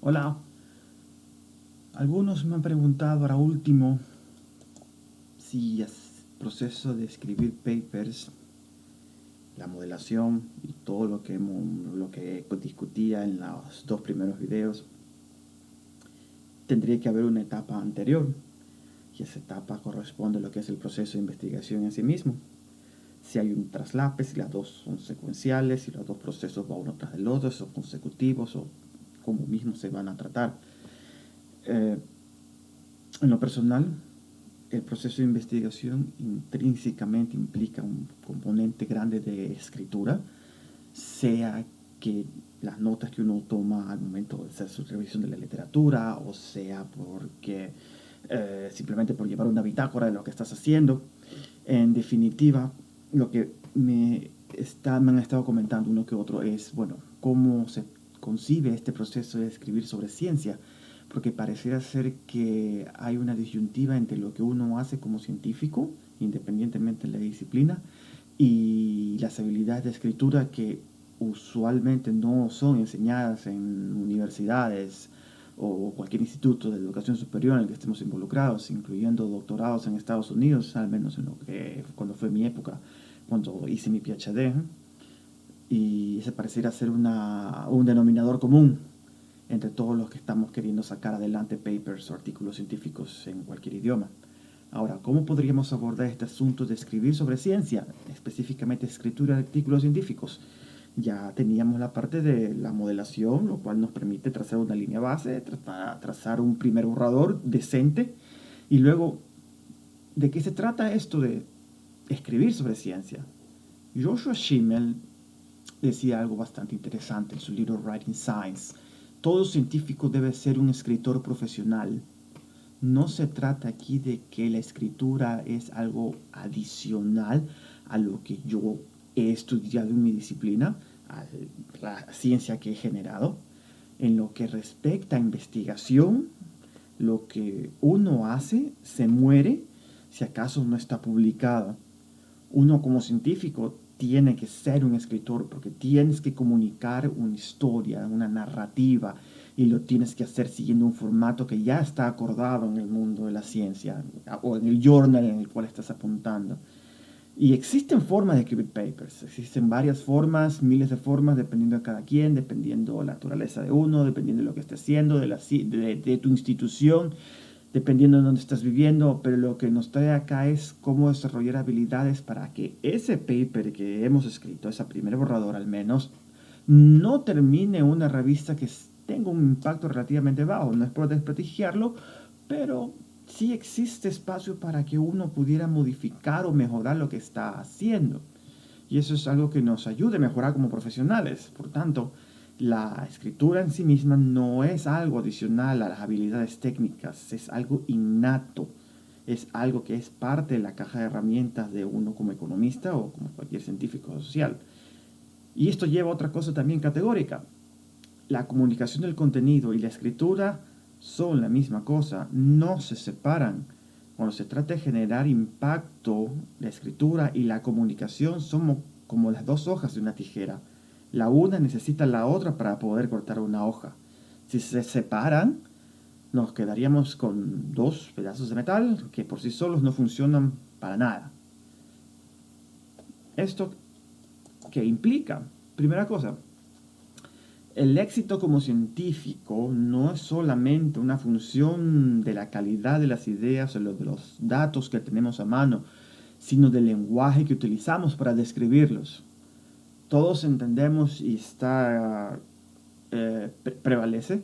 Hola, algunos me han preguntado ahora último si el proceso de escribir papers, la modelación y todo lo que discutía en los dos primeros videos, tendría que haber una etapa anterior. Y esa etapa corresponde a lo que es el proceso de investigación en sí mismo. Si hay un traslape, si las dos son secuenciales, si los dos procesos van uno tras del otro, son consecutivos o cómo mismo se van a tratar. Eh, en lo personal, el proceso de investigación intrínsecamente implica un componente grande de escritura, sea que las notas que uno toma al momento de hacer su revisión de la literatura, o sea porque simplemente por llevar una bitácora de lo que estás haciendo. En definitiva, lo que me han estado comentando uno que otro es, bueno, cómo se concibe este proceso de escribir sobre ciencia, porque pareciera ser que hay una disyuntiva entre lo que uno hace como científico, independientemente de la disciplina, y las habilidades de escritura que usualmente no son enseñadas en universidades o cualquier instituto de educación superior en el que estemos involucrados, incluyendo doctorados en Estados Unidos, al menos en lo que cuando fue mi época, cuando hice mi PhD, y ese pareciera ser un denominador común entre todos los que estamos queriendo sacar adelante papers o artículos científicos en cualquier idioma. Ahora, ¿cómo podríamos abordar este asunto de escribir sobre ciencia, específicamente escritura de artículos científicos? Ya teníamos la parte de la modelación, lo cual nos permite trazar una línea base, trazar un primer borrador decente, y luego, ¿de qué se trata esto de escribir sobre ciencia? Joshua Schimmel decía algo bastante interesante en su libro Writing Science. Todo científico debe ser un escritor profesional. No se trata aquí de que la escritura es algo adicional a lo que yo he estudiado en mi disciplina, a la ciencia que he generado. En lo que respecta a investigación, lo que uno hace se muere si acaso no está publicado. Uno como científico tiene que ser un escritor porque tienes que comunicar una historia, una narrativa, y lo tienes que hacer siguiendo un formato que ya está acordado en el mundo de la ciencia o en el journal en el cual estás apuntando. Y existen formas de escribir papers, existen varias formas, miles de formas, dependiendo de cada quien, dependiendo de la naturaleza de uno, dependiendo de lo que esté haciendo, de tu institución, dependiendo de dónde estás viviendo, pero lo que nos trae acá es cómo desarrollar habilidades para que ese paper que hemos escrito, esa primera borrador al menos, no termine una revista que tenga un impacto relativamente bajo. No es por desprestigiarlo, pero sí existe espacio para que uno pudiera modificar o mejorar lo que está haciendo. Y eso es algo que nos ayude a mejorar como profesionales. Por tanto, la escritura en sí misma no es algo adicional a las habilidades técnicas, es algo innato, es algo que es parte de la caja de herramientas de uno como economista o como cualquier científico social. Y esto lleva a otra cosa también categórica. La comunicación del contenido y la escritura son la misma cosa, no se separan. Cuando se trata de generar impacto, la escritura y la comunicación son como las dos hojas de una tijera. La una necesita la otra para poder cortar una hoja. Si se separan, nos quedaríamos con dos pedazos de metal que por sí solos no funcionan para nada. ¿Esto qué implica? Primera cosa, el éxito como científico no es solamente una función de la calidad de las ideas o de los datos que tenemos a mano, sino del lenguaje que utilizamos para describirlos. Todos entendemos y prevalece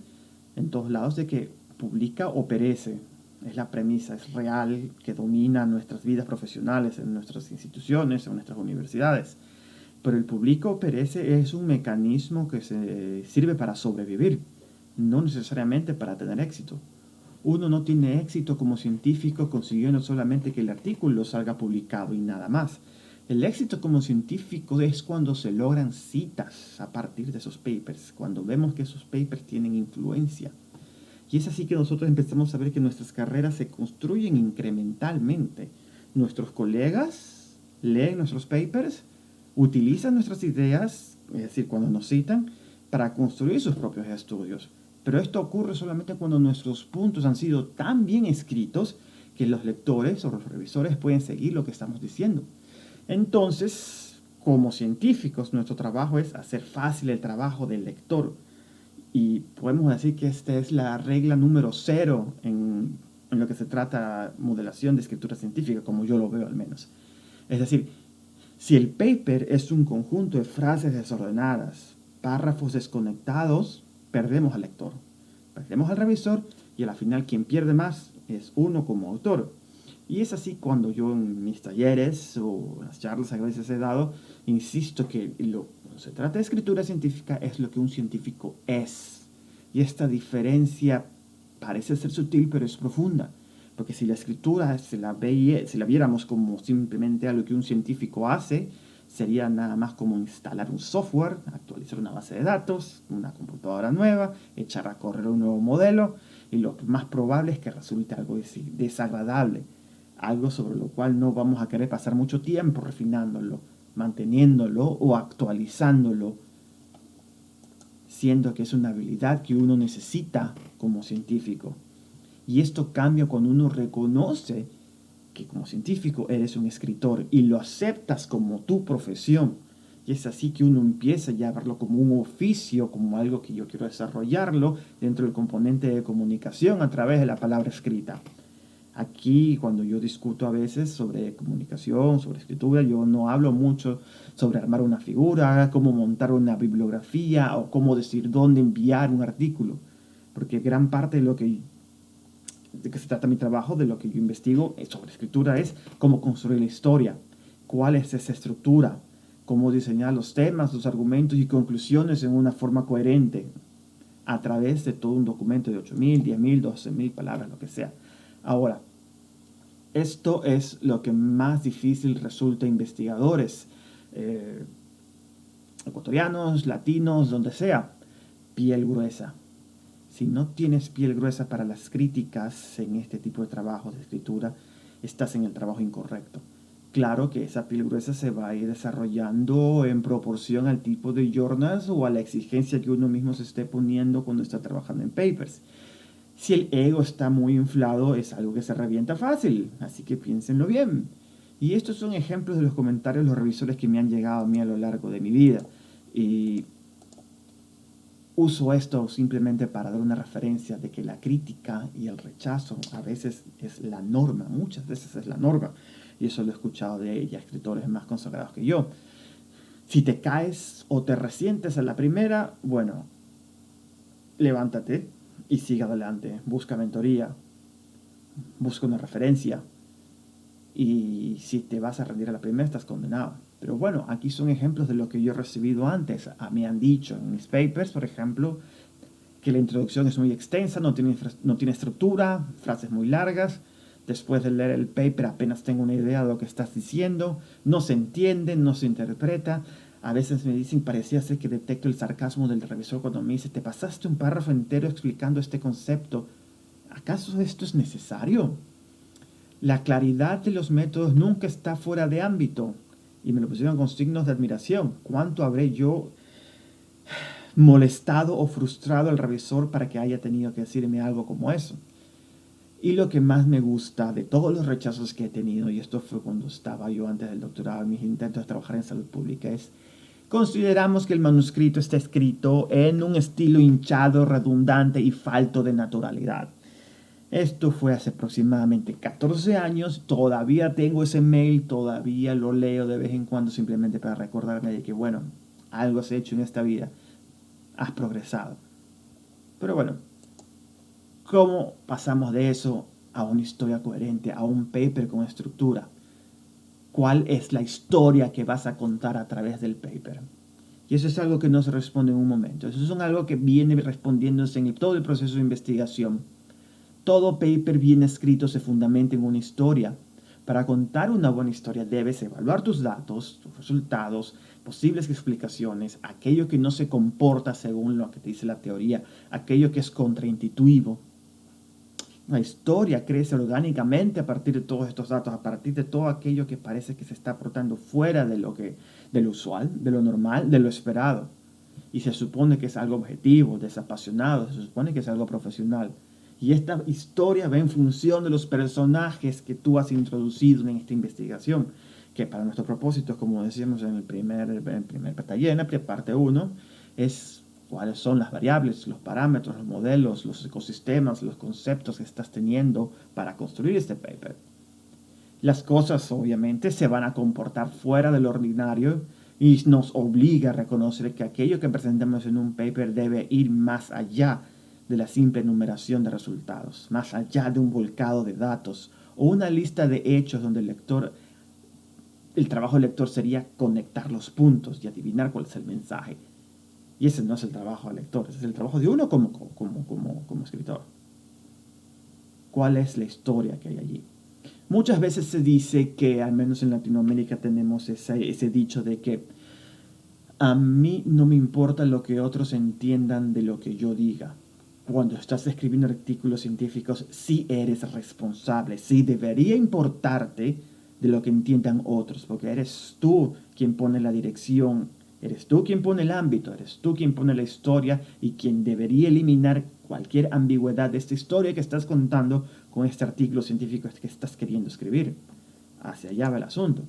en todos lados de que publica o perece. Es la premisa, es real, que domina nuestras vidas profesionales, en nuestras instituciones, en nuestras universidades. Pero el publica o perece es un mecanismo que se sirve para sobrevivir, no necesariamente para tener éxito. Uno no tiene éxito como científico consiguiendo solamente que el artículo salga publicado y nada más. El éxito como científico es cuando se logran citas a partir de esos papers, cuando vemos que esos papers tienen influencia. Y es así que nosotros empezamos a ver que nuestras carreras se construyen incrementalmente. Nuestros colegas leen nuestros papers, utilizan nuestras ideas, es decir, cuando nos citan, para construir sus propios estudios. Pero esto ocurre solamente cuando nuestros puntos han sido tan bien escritos que los lectores o los revisores pueden seguir lo que estamos diciendo. Entonces, como científicos, nuestro trabajo es hacer fácil el trabajo del lector. Y podemos decir que esta es la regla número 0 en lo que se trata modelación de escritura científica, como yo lo veo al menos. Es decir, si el paper es un conjunto de frases desordenadas, párrafos desconectados, perdemos al lector, perdemos al revisor y al final quien pierde más es uno como autor. Y es así cuando yo en mis talleres o las charlas que a veces he dado, insisto que cuando se trata de escritura científica es lo que un científico es. Y esta diferencia parece ser sutil, pero es profunda. Porque si la escritura si la viéramos como simplemente algo que un científico hace, sería nada más como instalar un software, actualizar una base de datos, una computadora nueva, echar a correr un nuevo modelo, y lo más probable es que resulte algo desagradable, algo sobre lo cual no vamos a querer pasar mucho tiempo refinándolo, manteniéndolo o actualizándolo, siendo que es una habilidad que uno necesita como científico. Y esto cambia cuando uno reconoce que como científico eres un escritor y lo aceptas como tu profesión. Y es así que uno empieza ya a verlo como un oficio, como algo que yo quiero desarrollarlo dentro del componente de comunicación a través de la palabra escrita. Aquí, cuando yo discuto a veces sobre comunicación, sobre escritura, yo no hablo mucho sobre armar una figura, cómo montar una bibliografía o cómo decir dónde enviar un artículo. Porque gran parte de que se trata mi trabajo, de lo que yo investigo sobre escritura, es cómo construir la historia, cuál es esa estructura, cómo diseñar los temas, los argumentos y conclusiones en una forma coherente a través de todo un documento de 8.000, 10.000, 12.000 palabras, lo que sea. Ahora, esto es lo que más difícil resulta a investigadores, ecuatorianos, latinos, donde sea, piel gruesa. Si no tienes piel gruesa para las críticas en este tipo de trabajos de escritura, estás en el trabajo incorrecto. Claro que esa piel gruesa se va a ir desarrollando en proporción al tipo de journals o a la exigencia que uno mismo se esté poniendo cuando está trabajando en papers. Si el ego está muy inflado, es algo que se revienta fácil, así que piénsenlo bien. Y estos son ejemplos de los comentarios de los revisores que me han llegado a mí a lo largo de mi vida. Y uso esto simplemente para dar una referencia de que la crítica y el rechazo a veces es la norma, muchas veces es la norma. Y eso lo he escuchado de ella, escritores más consagrados que yo. Si te caes o te resientes a la primera, bueno, levántate y sigue adelante. Busca mentoría, busca una referencia. Y si te vas a rendir a la primera, estás condenado. Pero bueno, aquí son ejemplos de lo que yo he recibido antes. Me han dicho en mis papers, por ejemplo, que la introducción es muy extensa, no tiene estructura, frases muy largas. Después de leer el paper apenas tengo una idea de lo que estás diciendo. No se entiende, no se interpreta. A veces me dicen, parecía ser que detecto el sarcasmo del revisor cuando me dice, te pasaste un párrafo entero explicando este concepto. ¿Acaso esto es necesario? La claridad de los métodos nunca está fuera de ámbito. Y me lo pusieron con signos de admiración. ¿Cuánto habré yo molestado o frustrado al revisor para que haya tenido que decirme algo como eso? Y lo que más me gusta de todos los rechazos que he tenido, y esto fue cuando estaba yo antes del doctorado, en mis intentos de trabajar en salud pública, es: consideramos que el manuscrito está escrito en un estilo hinchado, redundante y falto de naturalidad. Esto fue hace aproximadamente 14 años, todavía tengo ese mail, todavía lo leo de vez en cuando simplemente para recordarme de que, bueno, algo has hecho en esta vida, has progresado. Pero bueno, ¿cómo pasamos de eso a una historia coherente, a un paper con estructura? ¿Cuál es la historia que vas a contar a través del paper? Y eso es algo que no se responde en un momento, eso es algo que viene respondiéndose en todo el proceso de investigación. Todo paper bien escrito se fundamenta en una historia. Para contar una buena historia debes evaluar tus datos, tus resultados, posibles explicaciones, aquello que no se comporta según lo que te dice la teoría, aquello que es contraintuitivo. La historia crece orgánicamente a partir de todos estos datos, a partir de todo aquello que parece que se está aportando fuera de lo usual, de lo normal, de lo esperado. y se supone que es algo objetivo, desapasionado, se supone que es algo profesional. Y esta historia va en función de los personajes que tú has introducido en esta investigación, que para nuestro propósito, como decíamos en el primer pantalla, parte 1, es cuáles son las variables, los parámetros, los modelos, los ecosistemas, los conceptos que estás teniendo para construir este paper. Las cosas obviamente se van a comportar fuera del ordinario y nos obliga a reconocer que aquello que presentamos en un paper debe ir más allá de la simple enumeración de resultados, más allá de un volcado de datos o una lista de hechos donde el trabajo del lector sería conectar los puntos y adivinar cuál es el mensaje. Y ese no es el trabajo del lector, ese es el trabajo de uno como escritor. ¿Cuál es la historia que hay allí? Muchas veces se dice que, al menos en Latinoamérica, tenemos ese dicho de que a mí no me importa lo que otros entiendan de lo que yo diga. Cuando estás escribiendo artículos científicos, sí eres responsable, sí debería importarte de lo que entiendan otros, porque eres tú quien pone la dirección, eres tú quien pone el ámbito, eres tú quien pone la historia y quien debería eliminar cualquier ambigüedad de esta historia que estás contando con este artículo científico que estás queriendo escribir. Hacia allá va el asunto.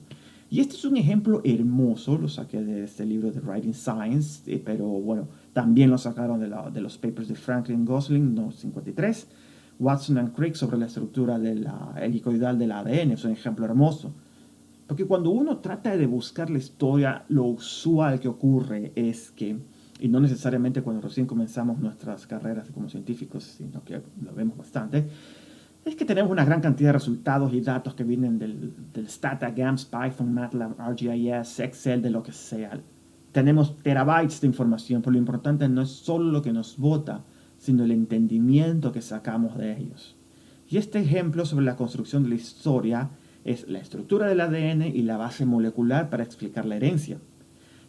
Y este es un ejemplo hermoso, lo saqué de este libro de Writing Science, pero bueno, también lo sacaron de los papers de Franklin Gosling, no 53, Watson and Crick sobre la estructura helicoidal del ADN, es un ejemplo hermoso. Porque cuando uno trata de buscar la historia, lo usual que ocurre es que, y no necesariamente cuando recién comenzamos nuestras carreras como científicos, sino que lo vemos bastante, es que tenemos una gran cantidad de resultados y datos que vienen del Stata, GAMS, Python, MATLAB, ArcGIS, Excel, de lo que sea. Tenemos terabytes de información, pero lo importante no es solo lo que nos vota, sino el entendimiento que sacamos de ellos. Y este ejemplo sobre la construcción de la historia es la estructura del ADN y la base molecular para explicar la herencia,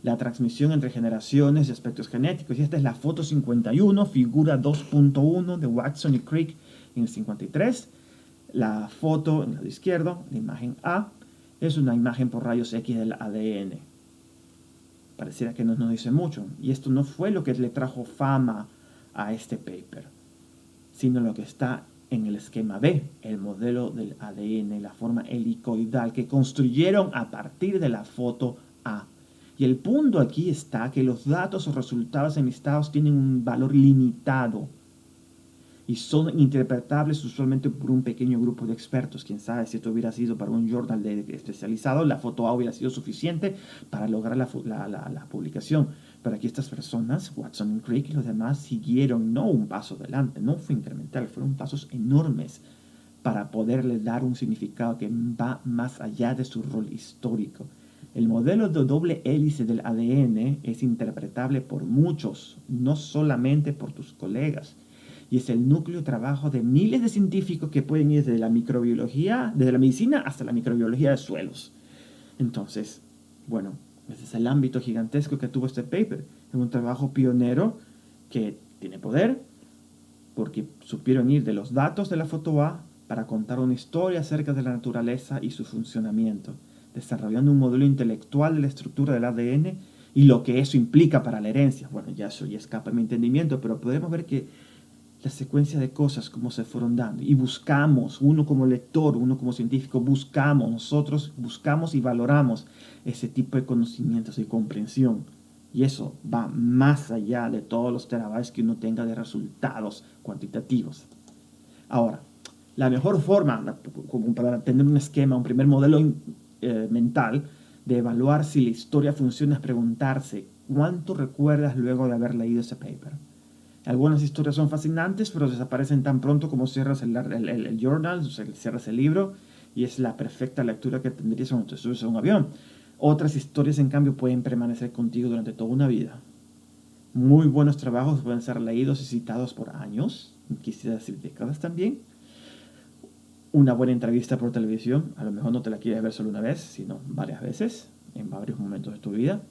la transmisión entre generaciones y aspectos genéticos. Y esta es la foto 51, figura 2.1 de Watson y Crick en el 53. La foto en el lado izquierdo, la imagen A, es una imagen por rayos X del ADN. Pareciera que no nos dice mucho. Y esto no fue lo que le trajo fama a este paper, sino lo que está en el esquema B, el modelo del ADN, la forma helicoidal que construyeron a partir de la foto A. Y el punto aquí está que los datos o resultados enlistados tienen un valor limitado y son interpretables usualmente por un pequeño grupo de expertos. Quién sabe, si esto hubiera sido para un journal especializado, la foto A hubiera sido suficiente para lograr la publicación. Pero aquí estas personas, Watson y Crick y los demás, siguieron no un paso adelante, no fue incremental, fueron pasos enormes para poderle dar un significado que va más allá de su rol histórico. El modelo de doble hélice del ADN es interpretable por muchos, no solamente por tus colegas. Y es el núcleo de trabajo de miles de científicos que pueden ir desde la microbiología, desde la medicina hasta la microbiología de suelos. Entonces, bueno, ese es el ámbito gigantesco que tuvo este paper. Es un trabajo pionero que tiene poder porque supieron ir de los datos de la foto A para contar una historia acerca de la naturaleza y su funcionamiento, desarrollando un modelo intelectual de la estructura del ADN y lo que eso implica para la herencia. Bueno, ya eso ya escapa a mi entendimiento, pero podemos ver que la secuencia de cosas como se fueron dando y buscamos, uno como lector, uno como científico, nosotros buscamos y valoramos ese tipo de conocimientos y comprensión. Y eso va más allá de todos los terabytes que uno tenga de resultados cuantitativos. Ahora, la mejor forma, como para tener un esquema, un primer modelo mental de evaluar si la historia funciona es preguntarse ¿cuánto recuerdas luego de haber leído ese paper? Algunas historias son fascinantes, pero desaparecen tan pronto como cierras el journal, o sea, cierras el libro, y es la perfecta lectura que tendrías cuando te subes a un avión. Otras historias, en cambio, pueden permanecer contigo durante toda una vida. Muy buenos trabajos pueden ser leídos y citados por años, quisiera decir décadas también. Una buena entrevista por televisión, a lo mejor no te la quieres ver solo una vez, sino varias veces, en varios momentos de tu vida.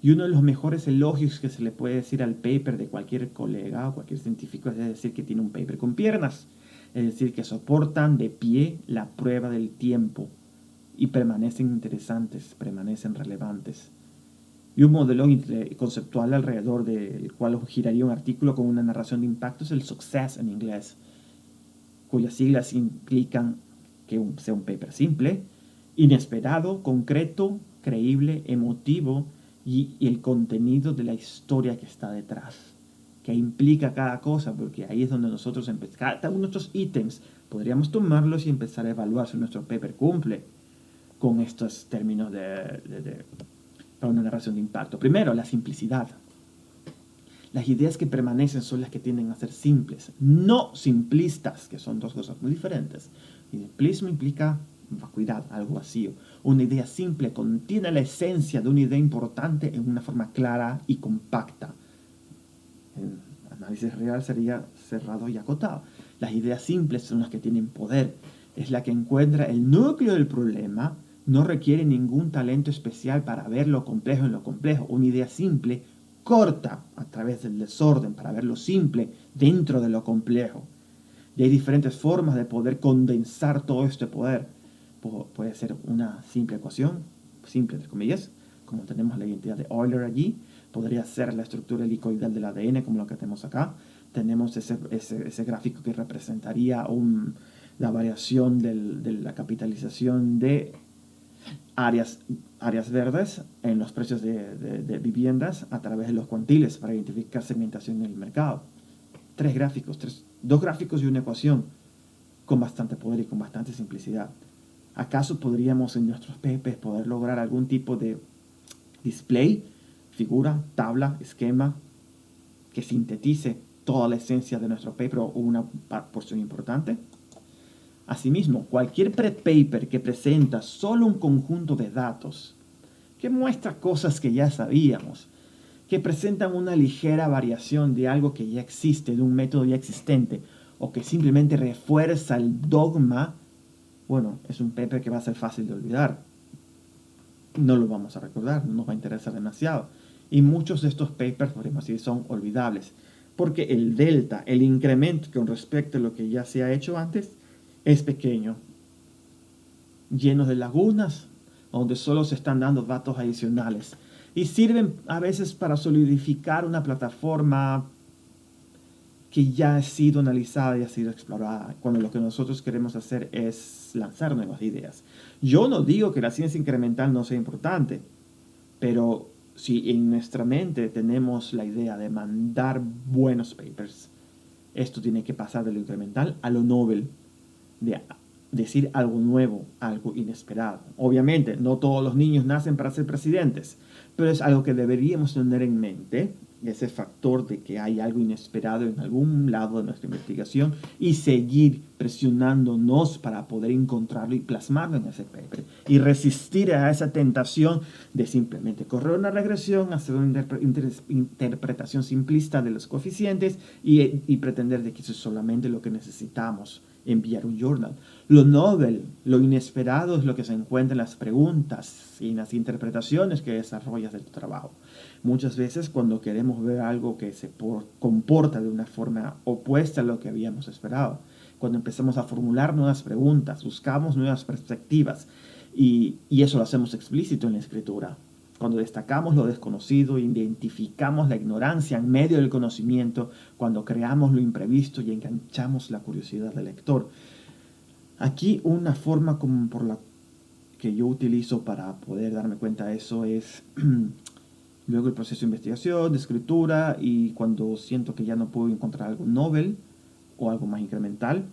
Y uno de los mejores elogios que se le puede decir al paper de cualquier colega o cualquier científico es decir que tiene un paper con piernas. Es decir, que soportan de pie la prueba del tiempo y permanecen interesantes, permanecen relevantes. Y un modelo conceptual alrededor del cual giraría un artículo con una narración de impacto es el success en inglés, cuyas siglas implican que sea un paper simple, inesperado, concreto, creíble, emotivo y el contenido de la historia que está detrás, que implica cada cosa, porque ahí es donde nosotros cada uno de nuestros ítems podríamos tomarlos y empezar a evaluar si nuestro paper cumple con estos términos para una narración de impacto. Primero, la simplicidad. Las ideas que permanecen son las que tienden a ser simples, no simplistas, que son dos cosas muy diferentes. Simplismo implica vacuidad, algo vacío. Una idea simple contiene la esencia de una idea importante en una forma clara y compacta. En análisis real sería cerrado y acotado. Las ideas simples son las que tienen poder. Es la que encuentra el núcleo del problema. No requiere ningún talento especial para ver lo complejo en lo complejo. Una idea simple corta a través del desorden para ver lo simple dentro de lo complejo. Y hay diferentes formas de poder condensar todo este poder. Puede ser una simple ecuación, simple entre comillas, como tenemos la identidad de Euler allí. Podría ser la estructura helicoidal del ADN, como lo que tenemos acá. Tenemos ese gráfico que representaría la variación de la capitalización de áreas verdes en los precios de viviendas a través de los cuantiles para identificar segmentación en el mercado. Dos gráficos y una ecuación con bastante poder y con bastante simplicidad. ¿Acaso podríamos en nuestros papers poder lograr algún tipo de display, figura, tabla, esquema que sintetice toda la esencia de nuestro paper o una porción importante? Asimismo, cualquier paper que presenta solo un conjunto de datos, que muestra cosas que ya sabíamos, que presentan una ligera variación de algo que ya existe, de un método ya existente, o que simplemente refuerza el dogma, bueno, es un paper que va a ser fácil de olvidar. No lo vamos a recordar, no nos va a interesar demasiado. Y muchos de estos papers, podríamos decir, son olvidables, porque el delta, el incremento con respecto a lo que ya se ha hecho antes, es pequeño, lleno de lagunas, donde solo se están dando datos adicionales y sirven a veces para solidificar una plataforma que ya ha sido analizada y ha sido explorada, cuando lo que nosotros queremos hacer es lanzar nuevas ideas. Yo no digo que la ciencia incremental no sea importante, pero si en nuestra mente tenemos la idea de mandar buenos papers, esto tiene que pasar de lo incremental a lo novel, de decir algo nuevo, algo inesperado. Obviamente, no todos los niños nacen para ser presidentes, pero es algo que deberíamos tener en mente, ese factor de que hay algo inesperado en algún lado de nuestra investigación y seguir presionándonos para poder encontrarlo y plasmarlo en ese paper y resistir a esa tentación de simplemente correr una regresión, hacer una interpretación simplista de los coeficientes y pretender de que eso es solamente lo que necesitamos enviar un journal. Lo novel, lo inesperado es lo que se encuentra en las preguntas y en las interpretaciones que desarrollas de tu trabajo. Muchas veces cuando queremos ver algo que se comporta de una forma opuesta a lo que habíamos esperado, cuando empezamos a formular nuevas preguntas, buscamos nuevas perspectivas y eso lo hacemos explícito en la escritura. Cuando destacamos lo desconocido, identificamos la ignorancia en medio del conocimiento, cuando creamos lo imprevisto y enganchamos la curiosidad del lector. Aquí una forma como por la que yo utilizo para poder darme cuenta de eso es luego el proceso de investigación, de escritura, y cuando siento que ya no puedo encontrar algo novel o algo más incremental,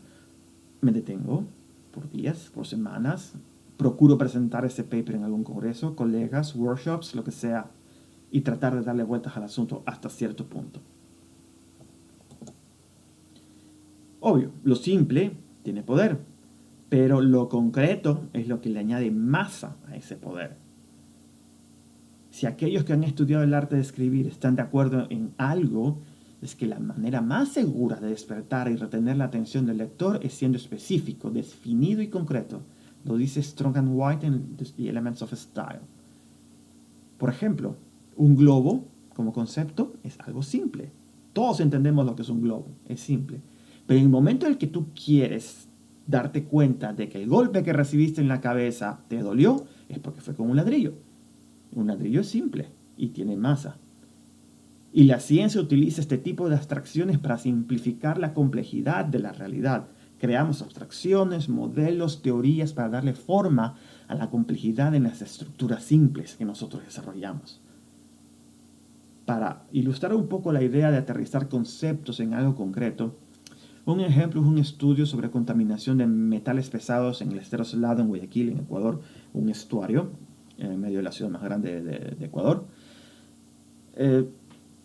me detengo por días, por semanas, procuro presentar ese paper en algún congreso, colegas, workshops, lo que sea, y tratar de darle vueltas al asunto hasta cierto punto. Obvio, lo simple tiene poder, pero lo concreto es lo que le añade masa a ese poder. Si aquellos que han estudiado el arte de escribir están de acuerdo en algo, es que la manera más segura de despertar y retener la atención del lector es siendo específico, definido y concreto. Lo dice Strong and White en The Elements of Style. Por ejemplo, un globo como concepto es algo simple. Todos entendemos lo que es un globo, es simple. Pero en el momento en el que tú quieres darte cuenta de que el golpe que recibiste en la cabeza te dolió, es porque fue con un ladrillo. Un ladrillo es simple. y tiene masa. Y la ciencia utiliza este tipo de abstracciones para simplificar la complejidad de la realidad. Creamos abstracciones, modelos, teorías para darle forma a la complejidad en las estructuras simples que nosotros desarrollamos. Para ilustrar un poco la idea de aterrizar conceptos en algo concreto, un ejemplo es un estudio sobre contaminación de metales pesados en el estero Salado en Guayaquil, en Ecuador, un estuario en medio de la ciudad más grande de Ecuador.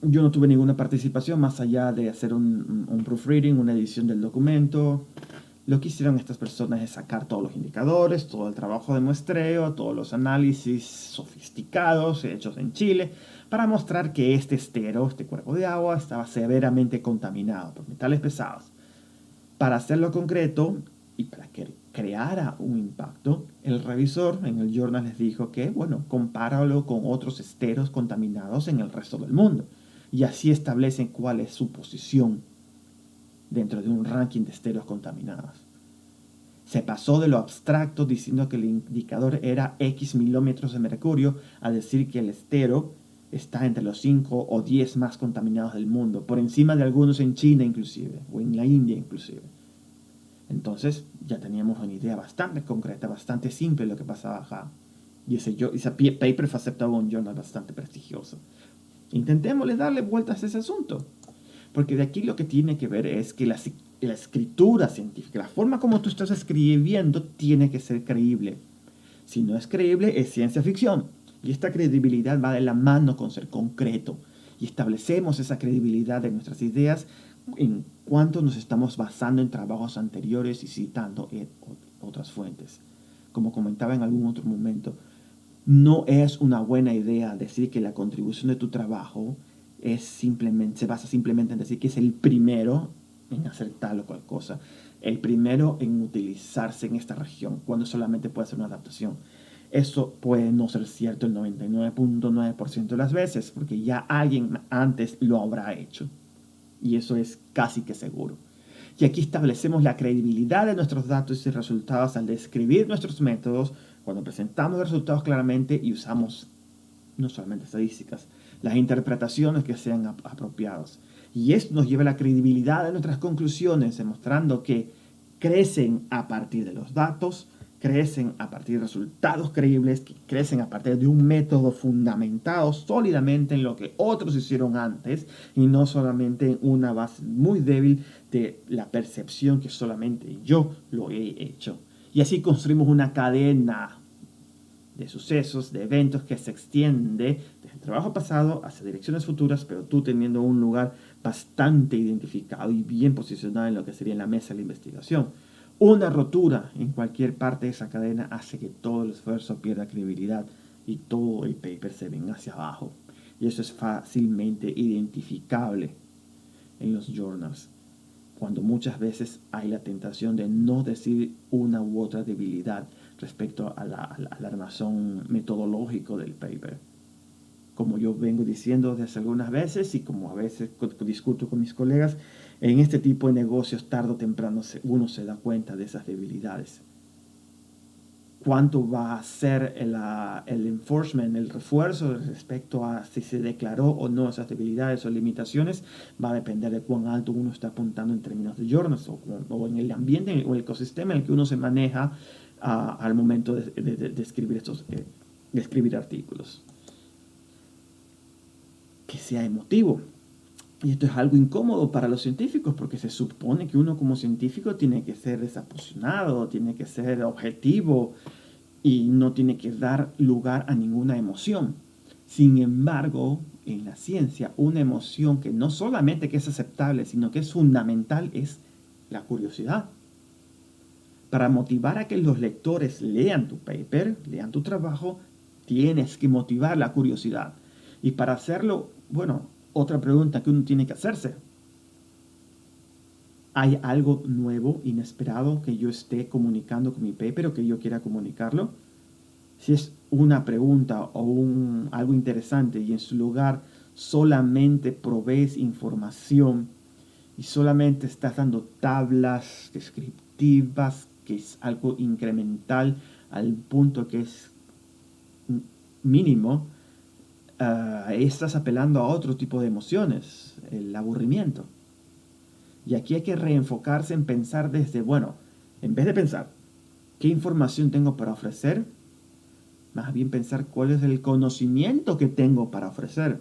Yo no tuve ninguna participación más allá de hacer un proofreading, una edición del documento. Lo que hicieron estas personas es sacar todos los indicadores, todo el trabajo de muestreo, todos los análisis sofisticados hechos en Chile, para mostrar que este estero, este cuerpo de agua, estaba severamente contaminado por metales pesados. Para hacerlo concreto y para que creara un impacto, el revisor en el journal les dijo que, bueno, compáralo con otros esteros contaminados en el resto del mundo. Y así establecen cuál es su posición dentro de un ranking de esteros contaminados. Se pasó de lo abstracto diciendo que el indicador era X milímetros de mercurio a decir que el estero está entre los 5 o 10 más contaminados del mundo, por encima de algunos en China inclusive, o en la India inclusive. Entonces ya teníamos una idea bastante concreta, bastante simple de lo que pasaba acá. Y ese paper fue aceptado en un journal bastante prestigioso. Intentémosle darle vueltas a ese asunto. Porque de aquí lo que tiene que ver es que la escritura científica, la forma como tú estás escribiendo, tiene que ser creíble. Si no es creíble, es ciencia ficción. Y esta credibilidad va de la mano con ser concreto. Y establecemos esa credibilidad de nuestras ideas en cuanto nos estamos basando en trabajos anteriores y citando otras fuentes. Como comentaba en algún otro momento, no es una buena idea decir que la contribución de tu trabajo se basa simplemente en decir que es el primero en hacer tal o cual cosa, el primero en utilizarse en esta región, cuando solamente puede ser una adaptación. Eso puede no ser cierto el 99.9% de las veces, porque ya alguien antes lo habrá hecho. Y eso es casi que seguro. Y aquí establecemos la credibilidad de nuestros datos y resultados al describir nuestros métodos, cuando presentamos los resultados claramente y usamos no solamente estadísticas, las interpretaciones que sean apropiadas. Y esto nos lleva a la credibilidad de nuestras conclusiones, demostrando que crecen a partir de los datos, crecen a partir de resultados creíbles, que crecen a partir de un método fundamentado sólidamente en lo que otros hicieron antes y no solamente en una base muy débil de la percepción que solamente yo lo he hecho. Y así construimos una cadena de sucesos, de eventos que se extiende desde el trabajo pasado hacia direcciones futuras, pero tú teniendo un lugar bastante identificado y bien posicionado en lo que sería la mesa de la investigación. Una rotura en cualquier parte de esa cadena hace que todo el esfuerzo pierda credibilidad y todo el paper se venga hacia abajo. Y eso es fácilmente identificable en los journals, cuando muchas veces hay la tentación de no decir una u otra debilidad respecto a la razón metodológico del paper. Como yo vengo diciendo desde algunas veces y como a veces discuto con mis colegas, en este tipo de negocios tarde o temprano uno se da cuenta de esas debilidades. ¿Cuánto va a ser el enforcement, el refuerzo respecto a si se declaró o no esas debilidades o limitaciones? Va a depender de cuán alto uno está apuntando en términos de journals o en el ambiente o el ecosistema en el que uno se maneja al momento de escribir de escribir artículos. Que sea emotivo. Y esto es algo incómodo para los científicos porque se supone que uno como científico tiene que ser desapasionado, tiene que ser objetivo y no tiene que dar lugar a ninguna emoción. Sin embargo, en la ciencia, una emoción que no solamente que es aceptable, sino que es fundamental es la curiosidad. Para motivar a que los lectores lean tu paper, lean tu trabajo, tienes que motivar la curiosidad. Y para hacerlo, bueno, otra pregunta que uno tiene que hacerse. ¿Hay algo nuevo, inesperado que yo esté comunicando con mi paper o que yo quiera comunicarlo? Si es una pregunta o algo interesante y en su lugar solamente provees información y solamente estás dando tablas descriptivas, que es algo incremental al punto que es mínimo, estás apelando a otro tipo de emociones, el aburrimiento. Y aquí hay que reenfocarse en pensar desde, bueno, en vez de pensar qué información tengo para ofrecer, más bien pensar cuál es el conocimiento que tengo para ofrecer.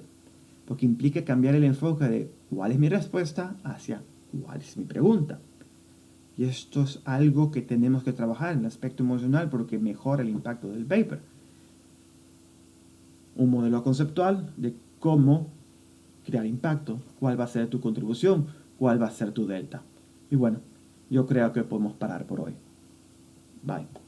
Porque implica cambiar el enfoque de cuál es mi respuesta hacia cuál es mi pregunta. Y esto es algo que tenemos que trabajar en el aspecto emocional porque mejora el impacto del paper. Un modelo conceptual de cómo crear impacto, cuál va a ser tu contribución, cuál va a ser tu delta. Y bueno, yo creo que podemos parar por hoy. Bye.